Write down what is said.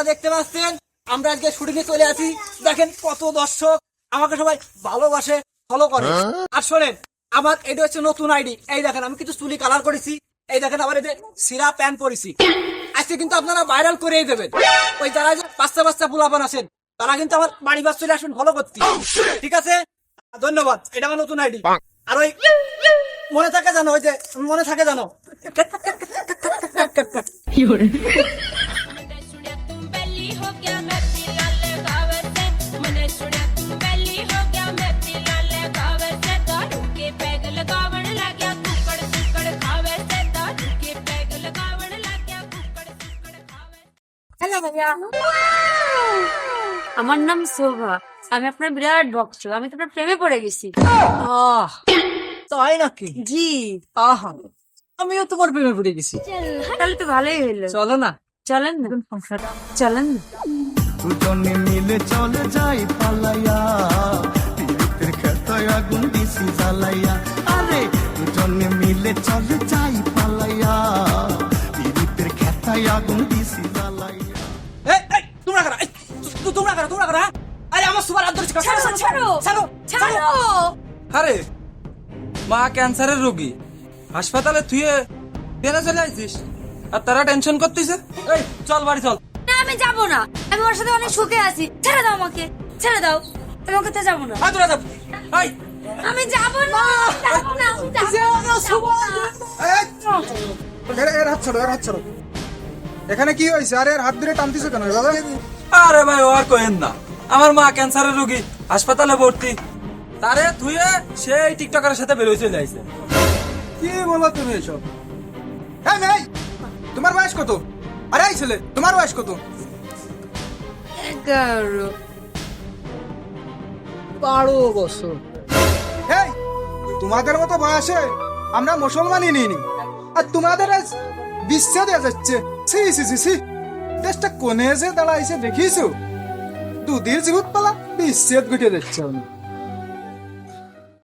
আপনারা দেখতে পাচ্ছেন আমরা আজকে শুটিং এ চলে আসি। দেখেন কত দর্শক আমাকে সবাই ভালোবাসে, ফলো করে। আর শোনেন, আমার এটা হচ্ছে নতুন আইডি। এই দেখেন আমি কিছু চুলি কালার করেছি, এই দেখেন আবার এই যে সিরা প্যান্ট পরেছি। আজকে কিন্তু আপনারা ভাইরাল করেই দেবেন। ওই যারা যে বাচ্চা বাচ্চা পোলাপান আছেন তারা কিন্তু আমার বাড়ি বাস চলে আসবেন ফলো করতে, ঠিক আছে? ধন্যবাদ। এটা আমার নতুন আইডি। আর ওই মনে থাকে জানো, ওই যে মনে থাকে জানো, হ্যালো ভাইয়া, আমার নাম শোভা। আমি আপনার বিরাট ভক্ত। আমি তো আপনার প্রেমে পড়ে গেছি। তাই নাকি? জি। আহা, আমিও তোমার প্রেমে পড়ে গেছি। তাহলে তো ভালোই হইলো। চলো না, চলেন না, চলেন না। দুজনে মিলে চলে যাই পালাইয়া, পীড়িতের খেতায় আগুন দিছি জ্বালাইয়া। আরে দুজনে মিলে চলে যাই পালাইয়া, পীড়িতের খেতায় আগুন দিছি জ্বালাইয়া। তোমরা কারা? তোমরা কারা? আরে আমার সুপার হাত ধরেছে। ছাড়ো, ছাড়ো, ছাড়ো, ছাড়ো। আরে মা ক্যান্সারের রোগী, হাসপাতালে তুই ট্রেনে চলে আসছিস আর তারা টেনশন করতেছে। এই চল বাড়ি চল। না, আমি যাবো না। আমি ওর সাথে অনেক সুখে আছি। ছেড়ে দাও আমাকে, ছেড়ে দাও। আমি ওকে তো যাবো না। আয় তোরা যাব। এই আমি যাবো না, যাবো না, আমি যাবো না। এর হাত ছাড়ো। এখানে কি হয়েছে? আরে এর হাত ধরে টানতেছো কেন দাদা? আরে ভাই ও আর কইেন না, আমার মা ক্যান্সারের রোগী, হাসপাতালে ভর্তি। তারে তুই সেই টিকটকারের সাথে বেরোয় চলে আইছে। কি বলো তুমি এসব? এই মেয়ে, তোমার বয়স কত? আরে এই ছেলে, তোমার বয়স কত? 11। 12 বছর। এই তোমাদের মতো বয়সে আমরা মুসলমানই নিইনি, আর তোমাদের আজ বিচ্ছেদ হয়ে যাচ্ছে। সি দেশটা কোনে যে দাঁড়াইছে দেখিছো? দুধের জীবত পালা বিচ্ছেদ ঘটে যাচ্ছে।